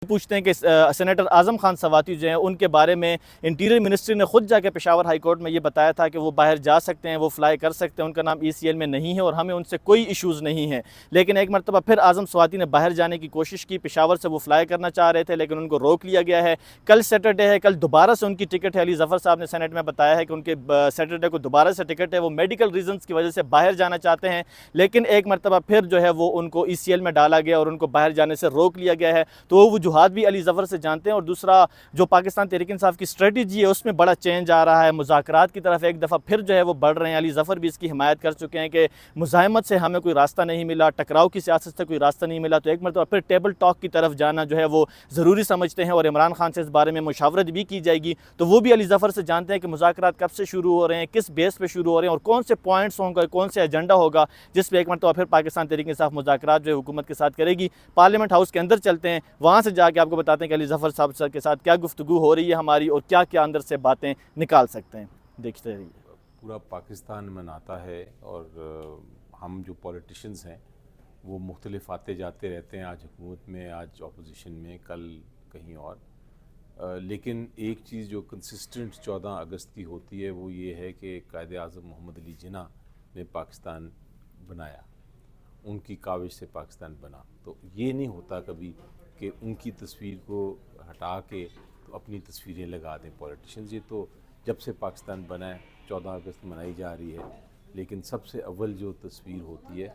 پوچھتے ہیں کہ سینیٹر اعظم خان سواتی جو ہیں ان کے بارے میں انٹیریئر منسٹری نے خود جا کے پشاور ہائی کورٹ میں یہ بتایا تھا کہ وہ باہر جا سکتے ہیں، وہ فلائی کر سکتے ہیں، ان کا نام ECL میں نہیں ہے اور ہمیں ان سے کوئی ایشوز نہیں ہیں۔ لیکن ایک مرتبہ پھر اعظم سواتی نے باہر جانے کی کوشش کی، پشاور سے وہ فلائی کرنا چاہ رہے تھے لیکن ان کو روک لیا گیا ہے۔ کل سیٹرڈے ہے، کل دوبارہ سے ان کی ٹکٹ ہے۔ علی ظفر صاحب نے سینٹ میں بتایا ہے کہ ان کے سیٹرڈے کو دوبارہ سے ٹکٹ ہے، وہ میڈیکل ریزنز کی وجہ سے باہر جانا چاہتے ہیں، لیکن ایک مرتبہ پھر جو ہے وہ ان کو ECL میں ڈالا گیا اور ان کو باہر جانے سے روک لیا گیا ہے۔ تو وہ وجوہات بھی علی ظفر سے جانتے ہیں، اور دوسرا جو پاکستان تحریک انصاف کی اسٹریٹجی ہے اس میں بڑا چینج آ رہا ہے، مذاکرات کی طرف ایک دفعہ پھر جو ہے وہ بڑھ رہے ہیں۔ علی ظفر بھی اس کی حمایت کر چکے ہیں کہ مزاحمت سے ہمیں کوئی راستہ نہیں ملا، ٹکراؤ کی سیاست سے کوئی راستہ نہیں ملا، تو ایک مرتبہ پھر ٹیبل ٹاک کی طرف جانا جو ہے وہ ضروری سمجھتے ہیں، اور عمران خان سے اس بارے میں مشاورت بھی کی جائے گی۔ تو وہ بھی علی ظفر سے جانتے ہیں کہ مذاکرات کب سے شروع ہو رہے ہیں، کس بیس پہ شروع ہو رہے ہیں، اور کون سے پوائنٹس ہوں گے، کون سے ایجنڈا ہوگا جس پہ ایک مرتبہ پھر پاکستان تحریک انصاف مذاکرات جو ہے حکومت کے ساتھ کرے گی۔ پارلیمنٹ ہاؤس کے اندر چلتے ہیں، وہاں سے جا کے آپ کو بتاتے ہیں کہ علی ظفر صاحب کے ساتھ کیا گفتگو ہو رہی ہے ہماری، اور کیا کیا اندر سے باتیں نکال سکتے ہیں۔ دیکھتے رہیے۔ پورا پاکستان مناتا ہے، اور ہم جو پولیٹیشنز ہیں وہ مختلف آتے جاتے رہتے ہیں، آج حکومت میں، آج اپوزیشن میں، کل کہیں اور، لیکن ایک چیز جو کنسسٹنٹ 14 اگست کی ہوتی ہے وہ یہ ہے کہ قائد اعظم محمد علی جناح نے پاکستان بنایا، ان کی کاوش سے پاکستان بنا۔ تو یہ نہیں ہوتا کبھی کہ ان کی تصویر کو ہٹا کے تو اپنی تصویریں لگا دیں پولیٹیشنز۔ یہ تو جب سے پاکستان بنا ہے 14 اگست منائی جا رہی ہے، لیکن سب سے اول جو تصویر ہوتی ہے،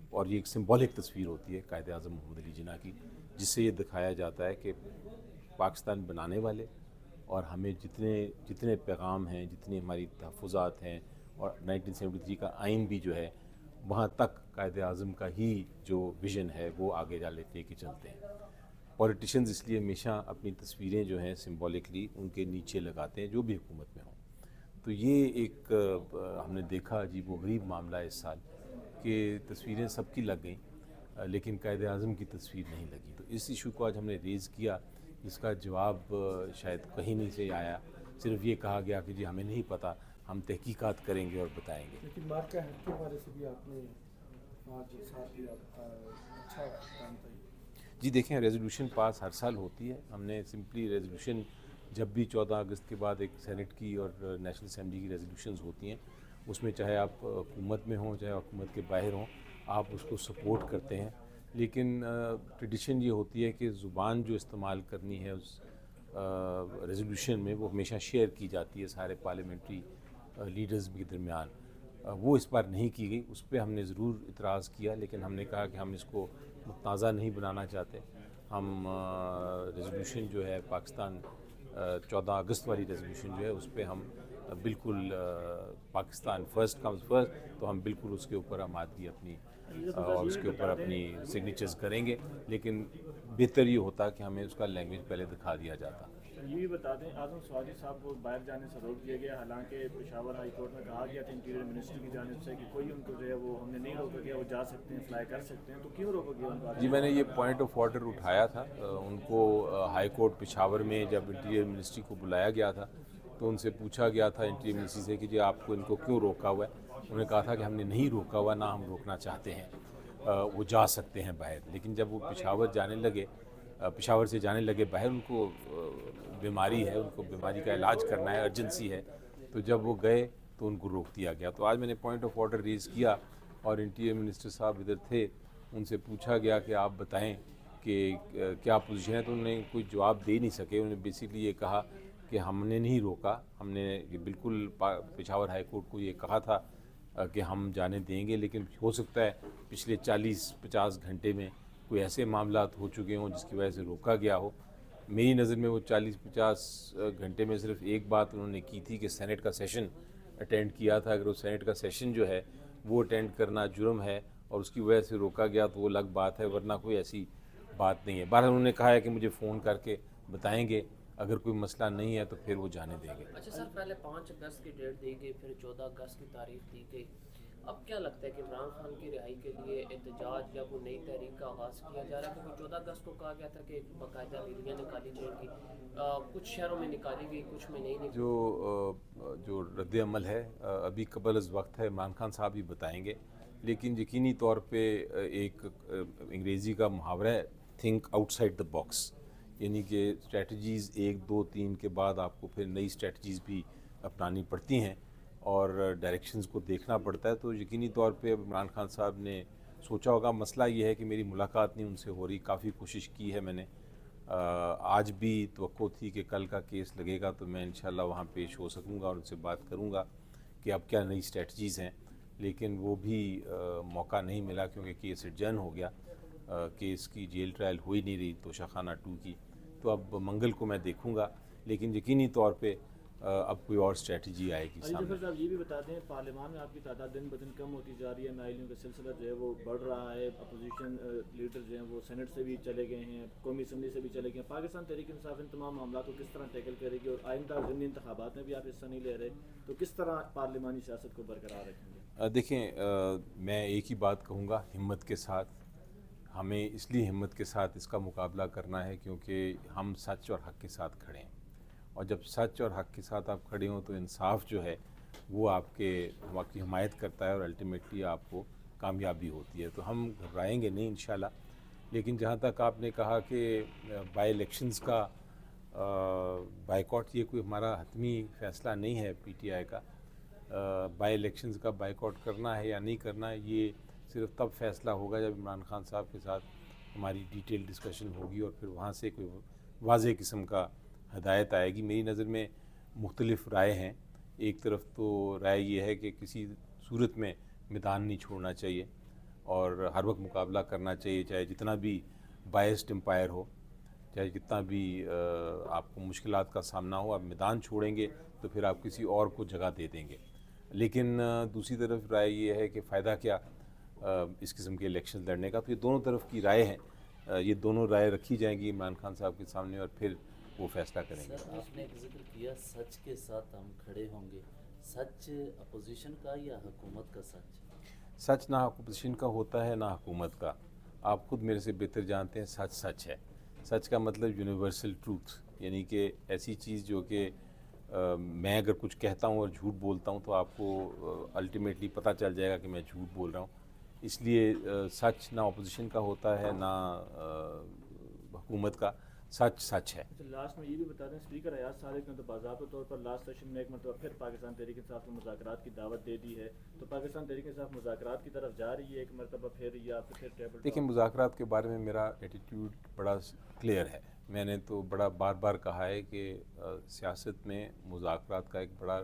اور یہ ایک سمبولک تصویر ہوتی ہے قائد اعظم محمد علی جناح کی، جس سے یہ دکھایا جاتا ہے کہ پاکستان بنانے والے اور ہمیں جتنے پیغام ہیں، جتنی ہماری تحفظات ہیں، اور 1973 کا آئین بھی جو ہے وہاں تک قائد اعظم کا ہی جو ویژن ہے وہ آگے جا لیتے کہ چلتے ہیں۔ پولیٹیشنز اس لیے ہمیشہ اپنی تصویریں جو ہیں سمبولکلی ان کے نیچے لگاتے ہیں جو بھی حکومت میں ہوں۔ تو یہ ایک ہم نے دیکھا عجیب و غریب معاملہ اس سال کہ تصویریں سب کی لگ گئیں لیکن قائد اعظم کی تصویر نہیں لگی۔ تو اس ایشو کو آج ہم نے ریز کیا، جس کا جواب شاید کہیں نہیں سے آیا، صرف یہ کہا گیا کہ جی ہمیں نہیں پتہ، ہم تحقیقات کریں گے اور بتائیں گے۔ لیکن مارکا ہیلتھ کے حوالے سے بھی آپ نے آج ساتھ دیا، اچھا کام تھا۔ جی دیکھیں، ریزولوشن پاس ہر سال ہوتی ہے، ہم نے سمپلی ریزولوشن جب بھی 14 اگست کے بعد ایک سینٹ کی اور نیشنل اسمبلی کی ریزولوشنز ہوتی ہیں، اس میں چاہے آپ حکومت میں ہوں چاہے حکومت کے باہر ہوں، آپ اس کو سپورٹ کرتے ہیں، لیکن ٹریڈیشن یہ ہوتی ہے کہ زبان جو استعمال کرنی ہے اس ریزولوشن میں وہ ہمیشہ شیئر کی جاتی ہے سارے پارلیمنٹری لیڈرز کے درمیان۔ وہ اس بار نہیں کی گئی، اس پہ ہم نے ضرور اعتراض کیا، لیکن ہم نے کہا کہ ہم اس کو متنازع نہیں بنانا چاہتے۔ ہم ریزولوشن جو ہے پاکستان 14 اگست والی ریزولوشن جو ہے اس پہ ہم بالکل پاکستان فرسٹ کمز فرسٹ، تو ہم بالکل اس کے اوپر آمادگی اپنی اور اس کے اوپر اپنی سگنیچرز کریں گے، لیکن بہتر یہ ہوتا کہ ہمیں اس کا لینگویج پہلے دکھا دیا جاتا۔ یہ بھی بتا دیں، اعظم سواتی صاحب کو باہر جانے سے روک دیا گیا، حالانکہ پشاور ہائی کورٹ میں کہا گیا تھا انٹیریئر منسٹری کی جانب سے کہ کوئی ان کو جو ہے وہ ہم نے نہیں روکا گیا، وہ جا سکتے ہیں، فلائی کر سکتے ہیں، تو کیوں روکا گیا ان کو؟ جی میں نے یہ پوائنٹ آف آرڈر اٹھایا تھا، ان کو ہائی کورٹ پشاور میں جب انٹیریئر منسٹری کو بلایا گیا تھا تو ان سے پوچھا گیا تھا انٹیریئر منسٹری سے کہ جی آپ کو ان کو کیوں روکا ہوا ہے؟ انہوں نے کہا تھا کہ ہم نے نہیں روکا ہوا، نہ ہم روکنا چاہتے ہیں، وہ جا سکتے ہیں باہر۔ لیکن جب وہ پشاور سے جانے لگے باہر، ان کو بیماری ہے، ان کو بیماری کا علاج کرنا ہے، ارجنسی ہے، تو جب وہ گئے تو ان کو روک دیا گیا۔ تو آج میں نے پوائنٹ آف آرڈر ریز کیا، اور انٹیریئر منسٹر صاحب ادھر تھے، ان سے پوچھا گیا کہ آپ بتائیں کہ کیا پوزیشن ہے، تو انہوں نے کوئی جواب دے نہیں سکے۔ انہوں نے بیسیکلی یہ کہا کہ ہم نے نہیں روکا، ہم نے بالکل پشاور ہائی کورٹ کو یہ کہا تھا کہ ہم جانے دیں گے، لیکن ہو سکتا ہے پچھلے 40-50 گھنٹے میں کوئی ایسے معاملات ہو چکے ہوں جس کی وجہ سے روکا گیا ہو۔ میری نظر میں وہ 40-50 گھنٹے میں صرف ایک بات انہوں نے کی تھی کہ سینٹ کا سیشن اٹینڈ کیا تھا۔ اگر وہ سینٹ کا سیشن جو ہے وہ اٹینڈ کرنا جرم ہے اور اس کی وجہ سے روکا گیا تو وہ الگ بات ہے، ورنہ کوئی ایسی بات نہیں ہے۔ بہرحال انہوں نے کہا ہے کہ مجھے فون کر کے بتائیں گے، اگر کوئی مسئلہ نہیں ہے تو پھر وہ جانے دیں گے۔ اچھا سر، پہلے 5 اگست کی ڈیٹ دی گئی، پھر 14 اگست کی تاریخ دی گئی، اب کیا لگتا ہے کہ عمران خان کی رہائی کے لیے احتجاج یا کوئی نئی تحریک کا آغاز کیا جا رہا ہے؟ کیونکہ 14 اگست کو کہا گیا تھا کہ باقاعدہ ریلیاں نکالی جائیں گی، کچھ شہروں میں نکالی گئی، کچھ میں نہیں نکالی۔ جو رد عمل ہے ابھی قبل از وقت ہے، عمران خان صاحب ہی بتائیں گے، لیکن یقینی طور پہ ایک انگریزی کا محاورہ ہے think out side the box, یعنی کہ اسٹریٹجیز 1 2 3 کے بعد آپ کو پھر نئی اسٹریٹجیز بھی اپنانی پڑتی ہیں اور ڈائریکشنز کو دیکھنا پڑتا ہے. تو یقینی طور پہ اب عمران خان صاحب نے سوچا ہوگا. مسئلہ یہ ہے کہ میری ملاقات نہیں ان سے ہو رہی، کافی کوشش کی ہے میں نے. آج بھی توقع تھی کہ کل کا کیس لگے گا تو میں انشاءاللہ وہاں پیش ہو سکوں گا اور ان سے بات کروں گا کہ اب کیا نئی اسٹریٹجیز ہیں، لیکن وہ بھی موقع نہیں ملا کیونکہ کیس ایڈجرن ہو گیا. کیس کی جیل ٹرائل ہوئی نہیں رہی توشہ خانہ 2 کی. تو اب منگل کو میں دیکھوں گا، لیکن یقینی طور پہ اب کوئی اور اسٹریٹجی آئے گی علی سامنے. ظفر صاحب یہ بھی بتا دیں، پارلیمان میں آپ کی تعداد دن بدن کم ہوتی جا رہی ہے، نائلوں کا سلسلہ جو ہے وہ بڑھ رہا ہے، اپوزیشن لیڈر جو ہیں وہ سینٹ سے بھی چلے گئے ہیں، قومی اسمبلی سے بھی چلے گئے ہیں. پاکستان تحریک انصاف ان تمام معاملات کو کس طرح ٹیکل کرے گی، اور آئندہ ضمنی انتخابات میں بھی آپ حصہ نہیں لے رہے تو کس طرح پارلیمانی سیاست کو برقرار رکھیں گے؟ دیکھیں، میں ایک ہی بات کہوں گا، ہمت کے ساتھ. ہمیں اس لیے ہمت کے ساتھ اس کا مقابلہ کرنا ہے کیونکہ ہم سچ اور حق کے ساتھ کھڑے ہیں، اور جب سچ اور حق کے ساتھ آپ کھڑے ہوں تو انصاف جو ہے وہ آپ کی حمایت کرتا ہے اور الٹیمیٹلی آپ کو کامیابی ہوتی ہے. تو ہم گھبرائیں گے نہیں انشاءاللہ. لیکن جہاں تک آپ نے کہا کہ بائی الیکشنز کا بائیکاٹ، یہ کوئی ہمارا حتمی فیصلہ نہیں ہے پی ٹی آئی کا. بائی الیکشنز کا بائیکاٹ کرنا ہے یا نہیں کرنا ہے یہ صرف تب فیصلہ ہوگا جب عمران خان صاحب کے ساتھ ہماری ڈیٹیل ڈسکشن ہوگی اور پھر وہاں سے کوئی واضح قسم کا ہدایت آئے گی. میری نظر میں مختلف رائے ہیں. ایک طرف تو رائے یہ ہے کہ کسی صورت میں میدان نہیں چھوڑنا چاہیے اور ہر وقت مقابلہ کرنا چاہیے، چاہے جتنا بھی بائسڈ امپائر ہو، چاہے جتنا بھی آپ کو مشکلات کا سامنا ہو. آپ میدان چھوڑیں گے تو پھر آپ کسی اور کو جگہ دے دیں گے. لیکن دوسری طرف رائے یہ ہے کہ فائدہ کیا اس قسم کے الیکشن لڑنے کا. تو یہ دونوں طرف کی رائے ہیں، یہ دونوں رائے رکھی جائیں گی عمران خان صاحب کے سامنے اور پھر وہ فیصلہ کریں گے. سر، آپ نے ایک ذکر کیا سچ کے ساتھ ہم کھڑے ہوں گے. سچ اپوزیشن کا یا حکومت کا سچ؟ سچ نہ اپوزیشن کا ہوتا ہے نہ حکومت کا. آپ خود میرے سے بہتر جانتے ہیں سچ سچ ہے. سچ کا مطلب یونیورسل ٹروتھ، یعنی کہ ایسی چیز جو کہ میں اگر کچھ کہتا ہوں اور جھوٹ بولتا ہوں تو آپ کو الٹیمیٹلی پتہ چل جائے گا کہ میں جھوٹ بول رہا ہوں. اس لیے سچ نہ اپوزیشن کا ہوتا ہے نہ حکومت کا. سچ سچ ہے. اچھا، لاسٹ میں یہ بھی بتا دیں، اسپیکر ایاز صادق نے تو باضابطہ طور پر لاسٹ سیشن میں ایک مرتبہ پھر پاکستان تحریک انصاف کو مذاکرات کی دعوت دے دی ہے. تو پاکستان تحریک انصاف مذاکرات کی طرف جا رہی ہے ایک مرتبہ پھر، یا پھر ٹیبل ٹاک؟ دیکھیں، مذاکرات کے بارے میں میرا ایٹیٹیوڈ بڑا کلیئر ہے. میں نے تو بڑا بار بار کہا ہے کہ سیاست میں مذاکرات کا ایک بڑا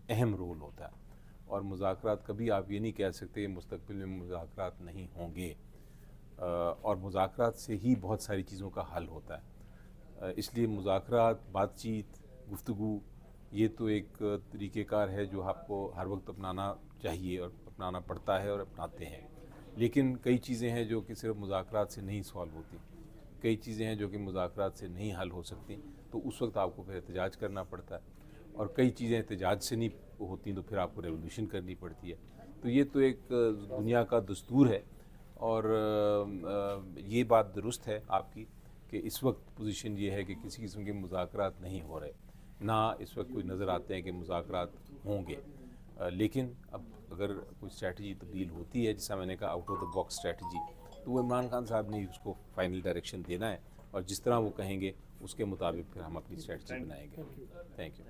اہم رول ہوتا ہے، اور مذاکرات کبھی آپ یہ نہیں کہہ سکتے مستقبل میں مذاکرات نہیں ہوں گے. اور مذاکرات سے ہی بہت ساری چیزوں کا حل ہوتا ہے. اس لیے مذاکرات، بات چیت، گفتگو یہ تو ایک طریقہ کار ہے جو آپ کو ہر وقت اپنانا چاہیے اور اپنانا پڑتا ہے اور اپناتے ہیں. لیکن کئی چیزیں ہیں جو کہ صرف مذاکرات سے نہیں سالو ہوتی، کئی چیزیں ہیں جو کہ مذاکرات سے نہیں حل ہو سکتی. تو اس وقت آپ کو پھر احتجاج کرنا پڑتا ہے، اور کئی چیزیں احتجاج سے نہیں ہوتی تو پھر آپ کو ریولیوشن کرنی پڑتی ہے. تو یہ تو ایک دنیا کا دستور ہے، اور یہ بات درست ہے آپ کی کہ اس وقت پوزیشن یہ ہے کہ کسی قسم کے مذاکرات نہیں ہو رہے، نہ اس وقت کوئی نظر آتے ہیں کہ مذاکرات ہوں گے. لیکن اب اگر کوئی اسٹریٹجی تبدیل ہوتی ہے، جیسا میں نے کہا out of the box strategy, تو وہ عمران خان صاحب نے اس کو فائنل ڈائریکشن دینا ہے، اور جس طرح وہ کہیں گے اس کے مطابق پھر ہم اپنی اسٹریٹجی بنائیں گے. Thank you.